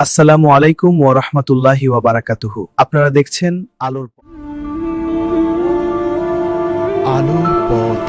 আসসালামু আলাইকুম ওয়া রাহমাতুল্লাহি ওয়া বারাকাতুহু। আপনারা দেখছেন আলোর আলোর পথ।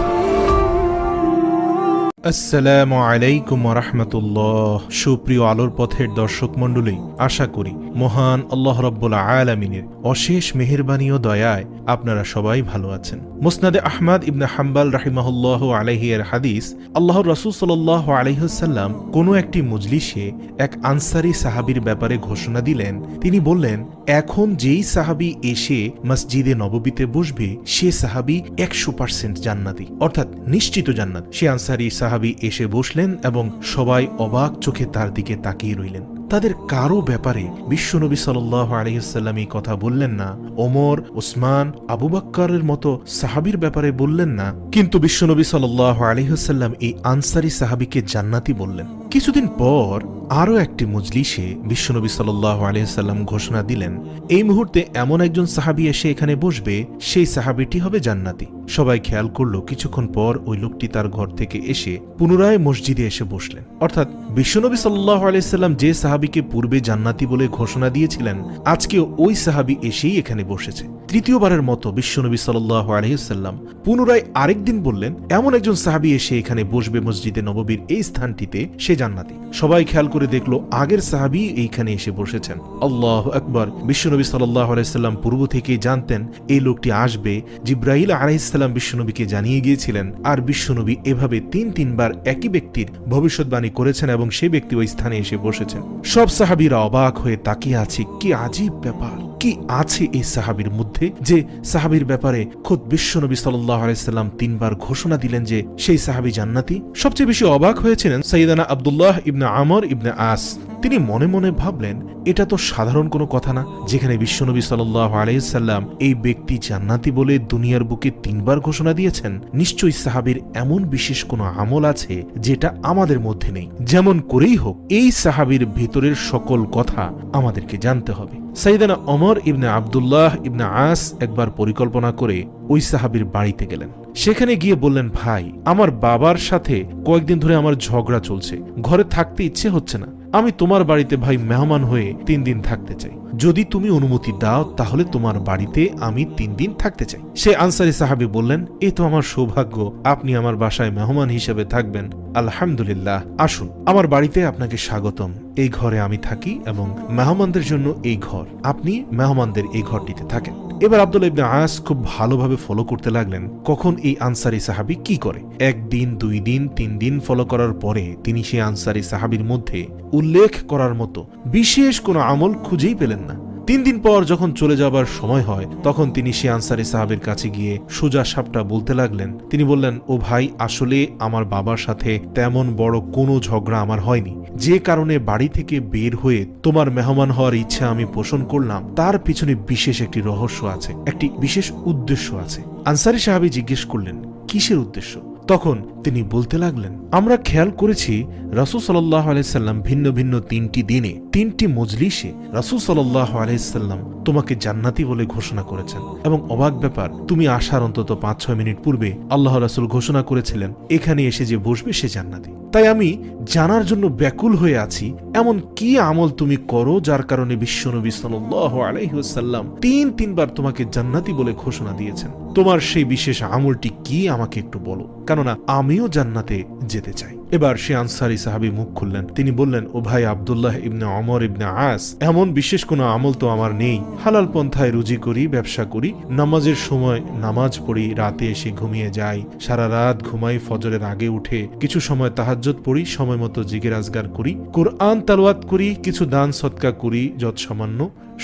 আসসালামু আলাইকুম রাহমাতুল্লাহ। সুপ্রিয় আলোর পথের দর্শক মণ্ডলী, আশা করি মহান আল্লাহ রাব্বুল আলামিনের অশেষ মেহেরবানি ও দয়ায় আপনারা সবাই ভালো আছেন। মুসনাদে আহমদ ইবনে হাম্বাল রাহিমাহুল্লাহ আলাইহি এর হাদিস, আল্লাহর রাসূল সাল্লাল্লাহু আলাইহি ওয়াসাল্লাম কোনো একটি মজলিসে এক আনসারী সাহাবীর ব্যাপারে ঘোষণা দিলেন। তিনি বললেন, এখন যেই সাহাবী এসে মসজিদে নববীতে বসবে সে সাহাবী 100% জান্নাতি, অর্থাৎ নিশ্চিত জান্নাত। সে আনসারী সাহাবী এসে বসলেন এবং সবাই অবাক চোখে তার দিকে তাকিয়ে রইলেন। তাদের কারো ব্যাপারে বিশ্বনবী সাল্লাল্লাহু আলাইহি ওয়াসাল্লাম এই কথা বললেন না। ওমর, ওসমান, আবু বকরের মতো সাহাবীর ব্যাপারে বললেন না, কিন্তু বিশ্বনবী সাল্লাল্লাহু আলাইহি ওয়াসাল্লাম এই আনসারী সাহাবীকে জান্নাতি বললেন। কিছুদিন পর আরও একটি মজলিসে বিশ্বনবী সাল্লাল্লাহু আলাইহি ওয়াসাল্লাম ঘোষণা দিলেন, এই মুহূর্তে এমন একজন সাহাবী এসে এখানে বসবে, সেই সাহাবীটি হবে জান্নাতি। সবাই খেয়াল করলো কিছুক্ষণ পর ওই লোকটি তার ঘর থেকে এসে পুনরায় মসজিদে এসে বসলেন। অর্থাৎ বিশ্বনবী সাল্লাল্লাহু আলাইহি ওয়াসাল্লাম যে সাহাবীকে পূর্বে জান্নাতি বলে ঘোষণা দিয়েছিলেন, আজকে ওই সাহাবী এসেই এখানে বসেছে। তৃতীয়বারের মতো বিশ্বনবী সাল্লাল্লাহু আলাইহি ওয়াসাল্লাম পুনরায় আরেকদিন বললেন, এমন একজন সাহাবী এসে এখানে বসবে মসজিদে নববীর এই স্থানটিতে, সে জান্নাতি। সবাই খেয়াল করে দেখলো আগের সাহাবী এইখানে এসে বসেছেন। আল্লাহু আকবার। বিশ্বনবী সাল্লাল্লাহু আলাইহি ওয়াসাল্লাম পূর্ব থেকেই জানতেন এই লোকটি আসবে। জিবরাইল আলাইহিস সালাম বিশ্বনবীকে জানিয়ে গিয়েছিলেন, আর বিশ্বনবী এভাবে তিনবার একই ব্যক্তির ভবিষ্যৎবাণী করেছেন এবং সেই ব্যক্তি ওই স্থানে এসে বসেছেন। সব সাহাবীরা অবাক হয়ে তাকিয়ে আছে, কি আজীব ব্যাপার, কি আছে এই সাহাবীর মধ্যে যে সাহাবীর ব্যাপারে খোদ বিশ্বনবী সাল্লাল্লাহু আলাইহি ওয়াসাল্লাম 3 বার ঘোষণা দিলেন যে সেই সাহাবী জান্নাতি। সবচেয়ে বেশি অবাক হয়েছিলেন সাইয়েদানা আব্দুল্লাহ ইবনে আমর ইবনে আস। তিনি মনে মনে ভাবলেন, এটা তো সাধারণ কোনো কথা না, যেখানে বিশ্বনবী সাল্লাল্লাহু আলাইহি ওয়াসাল্লাম এই ব্যক্তি জান্নাতি বলে দুনিয়ার বুকে 3 বার ঘোষণা দিয়েছেন। নিশ্চয়ই সাহাবীর এমন বিশেষ কোনো আমল আছে যেটা আমাদের মধ্যে নেই। যেমন করেই হোক এই সাহাবীর ভেতরের সকল কথা আমাদেরকে জানতে হবে। সাইয়েদানা ওমর ইবনে আব্দুল্লাহ ইবনে আস একবার পরিকল্পনা করে ওই সাহাবীর বাড়িতে গেলেন। সেখানে গিয়ে বললেন, ভাই, আমার বাবার সাথে কয়েকদিন ধরে আমার ঝগড়া চলছে, ঘরে থাকতে ইচ্ছে হচ্ছে না। আমি তোমার বাড়িতে ভাই মেহমান হয়ে 3 দিন থাকতে চাই। যদি তুমি অনুমতি দাও তাহলে তোমার বাড়িতে আমি 3 দিন থাকতে চাই। সে আনসারী সাহাবী বললেন, এ তো আমার সৌভাগ্য, আপনি আমার বাসায় মেহমান হিসেবে থাকবেন। আলহামদুলিল্লাহ, আসুন, আমার বাড়িতে আপনাকে স্বাগতম। এই ঘরে আমি থাকি এবং মেহমানদের জন্য এই ঘর, আপনি মেহমানদের এই ঘরটিতে থাকেন। এবার আব্দুল্লাহ ইবনে আস খুব ভালোভাবে ফলো করতে লাগলেন কখন এই আনসারী সাহাবী কি করে। 1 দিন, 2 দিন, 3 দিন ফলো করার পরে তিনি সেই আনসারী সাহাবীর মধ্যে উল্লেখ করার মতো বিশেষ কোনো আমল খুঁজেই পেলেন না। 3 দিন পর যখন চলে যাবার সময় হয়, তখন তিনি সে আনসারী সাহাবীর কাছে গিয়ে সোজা সাপটা বলতে লাগলেন। তিনি বললেন, ও ভাই, আসলে আমার বাবার সাথে তেমন বড় কোনো ঝগড়া আমার হয়নি। যে কারণে বাড়ি থেকে বের হয়ে তোমার মেহমান হওয়ার ইচ্ছা আমি পোষণ করলাম, তার পিছনে বিশেষ একটি রহস্য আছে, একটি বিশেষ উদ্দেশ্য আছে। আনসারী সাহাবী জিজ্ঞেস করলেন, কিসের উদ্দেশ্য? তখন তিনি বলতে লাগলেন, আমরা খেয়াল করেছি রাসূল সাল্লাল্লাহু আলাইহি সাল্লাম ভিন্ন ভিন্ন 3টি দিনে 3টি মজলিসে রাসূল সাল্লাল্লাহু আলাইহি সাল্লাম তোমাকে জান্নাতি বলে ঘোষণা করেছেন। এবং অবাক ব্যাপার, তুমি আসার অন্তত 5-6 মিনিট পূর্বে আল্লাহ রাসূল ঘোষণা করেছিলেন এখানে এসে যে বসবে সে জান্নাতি। তাই আমি জানার জন্য ব্যাকুল হয়ে আছি, এমন কি আমল তুমি করো যার কারণে বিশ্বনবী সাল্লাল্লাহু আলাইহি ওয়াসাল্লাম 3বার তোমাকে জান্নাতি বলে ঘোষণা দিয়েছেন। তোমার সেই বিশেষ আমলটি কি আমাকে একটু বলো, কেননা আমিও জান্নাতে যেতে চাই। এবার সে আনসারী সাহাবী মুখ খুললেন। তিনি বললেন, ও ভাই আব্দুল্লাহ ইবনে ওমর ইবনে আস, এমন বিশেষ কোনো আমল তো আমার নেই। হালাল পন্থায় রুজি করি, ব্যবসা করি, নামাজের সময় নামাজ পড়ি, রাতে এসে ঘুমিয়ে যাই, সারা রাত ঘুমাই, ফজরের আগে উঠে কিছু সময় তাহাজ্জুদ পড়ি, সময় মতো জিকির আজগার করি, কোরআন তেলাওয়াত করি, কিছু দান সদকা করি যৎ সামান্য।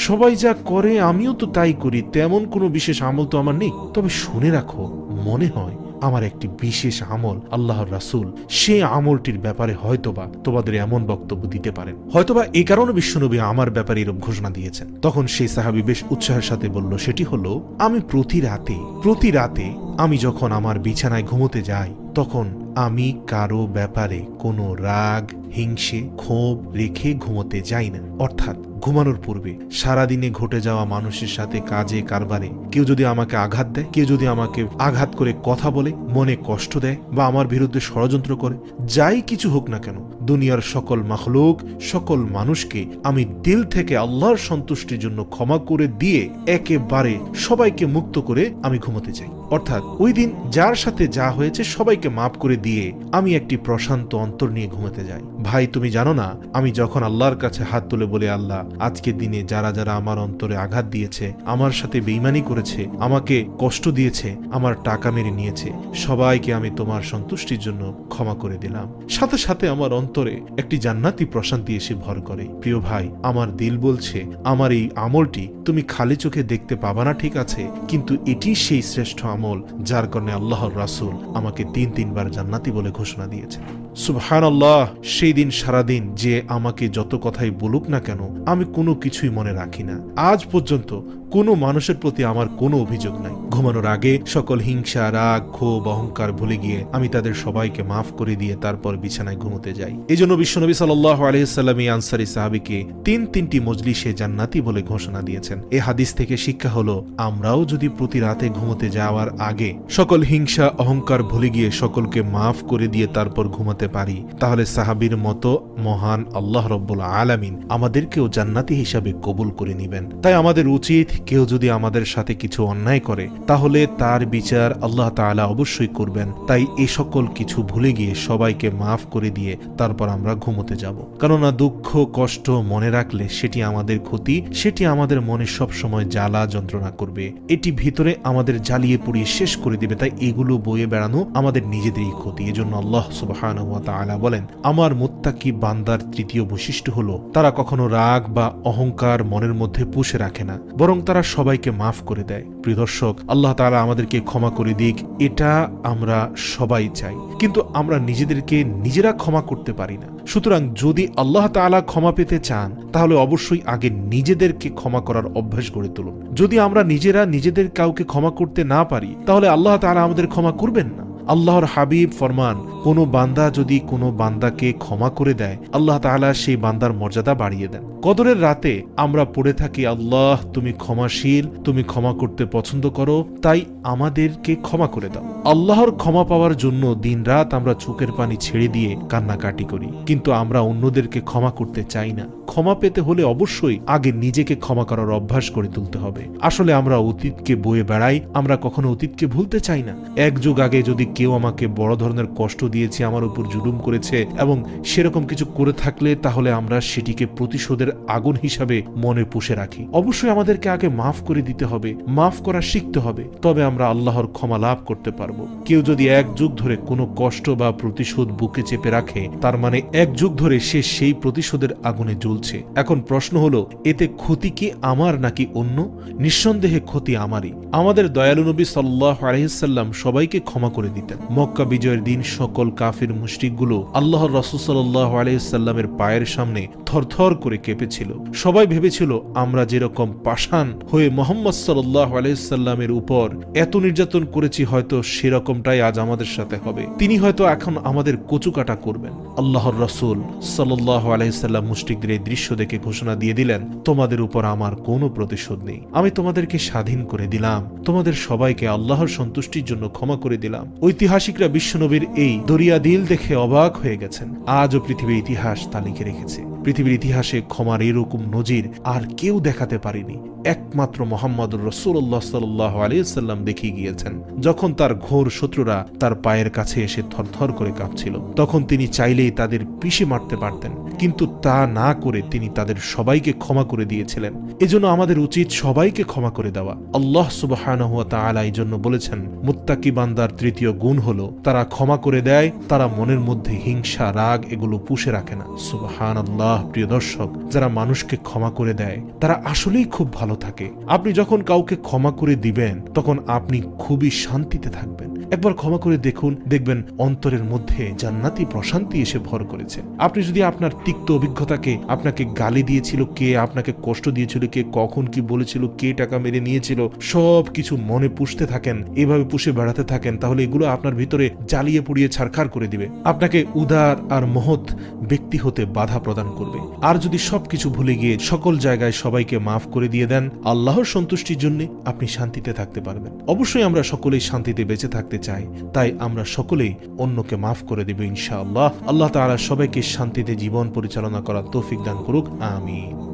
সবাই যা করে আমিও তো তাই করি, তেমন কোনো বিশেষ আমল তো আমার নেই। তবে শুনে রাখো, মনে হয় আমার একটি বিশেষ আমল আল্লাহর রাসূল সে আমলটির ব্যাপারে হয়তোবা তোমাদের এমন বক্তব্য দিতে পারেন, হয়তোবা এই কারণে বিশ্বনবী আমার ব্যাপারে এরূপ ঘোষণা দিয়েছেন। তখন সেই সাহাবী বেশ উৎসাহের সাথে বলল, সেটি হলো, আমি প্রতি রাতে আমি যখন আমার বিছানায় ঘুমোতে যাই, তখন আমি কারো ব্যাপারে কোনো রাগ, হিংসে ক্ষোভ রেখে ঘুমোতে যাই না। অর্থাৎ ঘুমানোর পূর্বে সারাদিনে ঘটে যাওয়া মানুষের সাথে কাজে কারবারে কেউ যদি আমাকে আঘাত দেয়, কেউ যদি আমাকে আঘাত করে কথা বলে, মনে কষ্ট দেয় বা আমার বিরুদ্ধে ষড়যন্ত্র করে, যাই কিছু হোক না কেন, দুনিয়ার সকল মাখলুক, সকল মানুষকে আমি দিল থেকে আল্লাহর সন্তুষ্টির জন্য ক্ষমা করে দিয়ে একেবারে সবাইকে মুক্ত করে আমি ঘুমোতে চাই। অর্থাৎ ওই দিন যার সাথে যা হয়েছে সবাইকে মাফ করে দিয়ে আমি একটি প্রশান্ত অন্তর নিয়ে ঘুমাতে যাই। ভাই, তুমি জানো না, আমি যখন আল্লাহর কাছে হাত তুলে বলে, আল্লাহ, আজকের দিনে যারা যারা আমার অন্তরে আঘাত দিয়েছে, আমার সাথে বেঈমানি করেছে, আমাকে কষ্ট দিয়েছে, আমার টাকা মেরে নিয়েছে, সবাইকে আমি তোমার সন্তুষ্টির জন্য ক্ষমা করে দিলাম, সাথে সাথে আমার অন্তরে একটি জান্নাতি প্রশান্তি এসে ভর করে। প্রিয় ভাই, আমার দিল বলছে আমার এই আমলটি তুমি খালি চোখে দেখতে পাবা না, ঠিক আছে, কিন্তু এটি সেই শ্রেষ্ঠ আমল যার কারণে আল্লাহর রাসূল আমাকে 3-3 বার জান্নাতি বলে ঘোষণা দিয়েছেন। সুবহানাল্লাহ। সেই দিন সারাদিন যে আমাকে যত কথাই বলুক না কেন, আমি কোনো কিছুই মনে রাখি না। আজ পর্যন্ত কোনো মানুষের প্রতি আমার কোনো অভিযোগ নাই। ঘুমানোর আগে সকল হিংসা, রাগ, ক্ষোভ, অহংকার ভুলে গিয়ে আমি তাদের সবাইকে মাফ করে দিয়ে তারপর বিছানায় ঘুমোতে যাই। এই জন্য বিশ্বনবী সাল্লাল্লাহু আলাইহি সাল্লাম এই আনসারী সাহাবীকে 3টি মজলিসে জান্নাতি বলে ঘোষণা দিয়েছেন। এই হাদিস থেকে শিক্ষা হলো, আমরাও যদি প্রতি রাতে ঘুমোতে যাওয়ার আগে সকল হিংসা, অহংকার ভুলে গিয়ে সকলকে মাফ করে দিয়ে তারপর ঘুমাতে পারি, তাহলে সাহাবীর মতো মহান আল্লাহ রাব্বুল আলামিন আমাদেরকেও জান্নাতি হিসাবে কবুল করে নেবেন। তাই আমাদের উচিত, কেউ যদি আমাদের সাথে কিছু অন্যায় করে তাহলে তার বিচার আল্লাহ তাআলা অবশ্যই করবেন। তাই এই সকল কিছু ভুলে গিয়ে সবাইকে মাফ করে দিয়ে তারপর আমরা ঘুমোতে যাব। কেননা দুঃখ কষ্ট মনে রাখলে সেটি আমাদের ক্ষতি, সেটি আমাদের মনে সব সময় জ্বালা যন্ত্রণা করবে, এটি ভিতরে আমাদের জ্বালিয়ে পুড়িয়ে শেষ করে দিবে। তাই এগুলো বয়ে বেড়ানো আমাদের নিজেদেরই ক্ষতি। এজন্য আল্লাহ সুবহানাহু ওয়া তাআলা বলেন, আমার মুত্তাকি বান্দার তৃতীয় বৈশিষ্ট্য হলো তারা কখনো রাগ বা অহংকার মনের মধ্যে পুষে রাখে না, বরং তারা সবাইকে মাফ করে দেয়। প্রিয় দর্শক, আল্লাহ তাআলা আমাদেরকে ক্ষমা করে দিক, এটা আমরা সবাই চাই, কিন্তু আমরা নিজেদেরকে নিজেরা ক্ষমা করতে পারি না। সুতরাং যদি আল্লাহ তাআলা ক্ষমা পেতে চান তাহলে অবশ্যই আগে নিজেদেরকে ক্ষমা করার অভ্যাস গড়ে তুলুন। যদি আমরা নিজেরা নিজেদের কাউকে ক্ষমা করতে না পারি তাহলে আল্লাহ তাআলা আমাদের ক্ষমা করবেন না। আল্লাহর হাবিব ফরমান, কোনো বান্দা যদি কোনো বান্দাকে ক্ষমা করে দেয়, আল্লাহ তাআলা সেই বান্দার মর্যাদা বাড়িয়ে দেন। কদরের রাতে আমরা পড়ে থাকি, আল্লাহ তুমি ক্ষমাশীল, তুমি ক্ষমা করতে পছন্দ করো, তাই আমাদেরকে ক্ষমা করে দাও। আল্লাহর ক্ষমা পাওয়ার জন্য দিনরাত আমরা চোখের পানি ছেড়ে দিয়ে কান্নাকাটি করি, কিন্তু আমরা অন্যদেরকে ক্ষমা করতে চাই না। ক্ষমা পেতে হলে অবশ্যই আগে নিজেকে ক্ষমা করার অভ্যাস করে তুলতে হবে। আসলে আমরা অতীতকে বয়ে বেড়াই, আমরা কখনো অতীতকে ভুলতে চাই না। এক যুগ আগে যদি কেউ আমাকে বড় ধরনের কষ্ট দিয়েছে, আমার উপর জুলুম করেছে এবং সেরকম কিছু করে থাকলে তাহলে আমরা সেটিকে প্রতিশোধের আগুন হিসাবে মনে পুষে রাখি। অবশ্যই আমাদেরকে আগে মাফ করে দিতে হবে, মাফ করা শিখতে হবে, তবে আমরা আল্লাহর ক্ষমা লাভ করতে পারবো। কেউ যদি এক যুগ ধরে কোনো কষ্ট বা প্রতিশোধ বুকে চেপে রাখে, তার মানে এক যুগ ধরে সে সেই প্রতিশোধের আগুনে জ্বলছে। এখন প্রশ্ন হলো, এতে ক্ষতি কি আমার নাকি অন্য? নিঃসন্দেহে ক্ষতি আমারই। আমাদের দয়ালু নবী সাল্লাল্লাহু আলাইহি সাল্লাম সবাইকে ক্ষমা করে দিতেন। মক্কা বিজয়ের দিন সকল কাফির মুশরিকগুলো আল্লাহর রাসূল সাল্লাল্লাহু আলাইহি সাল্লামের পায়ের সামনে থরথর করে কেঁপেছিল। সবাই ভেবেছিল আমরা যেরকম পাষাণ হয়ে মুহাম্মদ সাল্লাল্লাহু আলাইহি সাল্লামের উপর এত নির্যাতন করেছি, হয়তো সেরকমটাই আজ আমাদের সাথে হবে। তিনি হয়তো এখন আমাদের কচুকাটা করবেন। আল্লাহর রাসূল সাল্লাল্লাহু আলাইহি সাল্লাম মুশরিকদের এই দৃশ্য দেখে ঘোষণা দিয়ে দিলেন, তোমাদের উপর আমার কোনো প্রতিশোধ নেই, আমি তোমাদেরকে স্বাধীন করে দিলাম, তোমাদের সবাইকে আল্লাহর সন্তুষ্টির জন্য ক্ষমা করে দিলাম। ঐতিহাসিকরা বিশ্বনবীর এই দরিয়া দিল দেখে অবাক হয়ে গেছেন। আজও পৃথিবীর ইতিহাস তা লিখে রেখেছে। পৃথিবীর ইতিহাসে ক্ষমার এরকম নজির আর কেউ দেখাতে পারেনি, একমাত্র মুহাম্মদুর রাসূলুল্লাহ সাল্লাল্লাহু আলাইহি সাল্লাম দেখিয়ে গিয়েছেন। যখন তার ঘোর শত্রুরা তার পায়ের কাছে এসে থরথর করে কাঁপছিল, তখন তিনি চাইলেই তাদের পিষে মারতে পারতেন, কিন্তু তা না করে তিনি তাদের সবাইকে ক্ষমা করে দিয়েছিলেন। এজন্য আমাদের উচিত সবাইকে ক্ষমা করে দেওয়া। আল্লাহ সুবহানাহু ওয়া তাআলা এই জন্য বলেছেন, মুত্তাকি বান্দার তৃতীয় গুণ হলো তারা ক্ষমা করে দেয়, তারা মনের মধ্যে হিংসা রাগ এগুলো পুষে রাখে না। সুবহানাল্লাহ। প্রিয় দর্শক, যারা মানুষকে ক্ষমা করে দেয় তারা আসলেই খুব ভালো থাকে। আপনি যখন কাউকে ক্ষমা করে দিবেন তখন আপনি খুবই শান্তিতে থাকবেন। একবার ক্ষমা করে দেখুন, দেখবেন অন্তরের মধ্যে জান্নাতি প্রশান্তি এসে ভর করেছে। আপনি যদি আপনার তিক্ত অভিজ্ঞতাকে, আপনাকে গালি দিয়েছিল কে, আপনাকে কষ্ট দিয়েছিল কে, কখন কি বলেছিল, কে টাকা মেরে নিয়েছিল, সব কিছু মনে পুষতে থাকেন, এভাবে পুষে বেড়াতে থাকেন, তাহলে এগুলো আপনার ভিতরে জ্বালিয়ে পুড়িয়ে ছারখার করে দিবে, আপনাকে উদার আর মহৎ ব্যক্তি হতে বাধা প্রদান করবে। আর যদি সবকিছু ভুলে গিয়ে সকল জায়গায় সবাইকে মাফ করে দিয়ে দেন, আল্লাহর সন্তুষ্টির জন্য আপনি শান্তিতে থাকতে পারবেন। অবশ্যই আমরা সকলেই শান্তিতে বেঁচে থাকতে চাই, তাই আমরা সকলেই অন্যকে মাফ করে দেব ইনশাআল্লাহ। আল্লাহ তাআলা সবাইকে শান্তিতে জীবন পরিচালনা করার তৌফিক দান করুক, আমিন।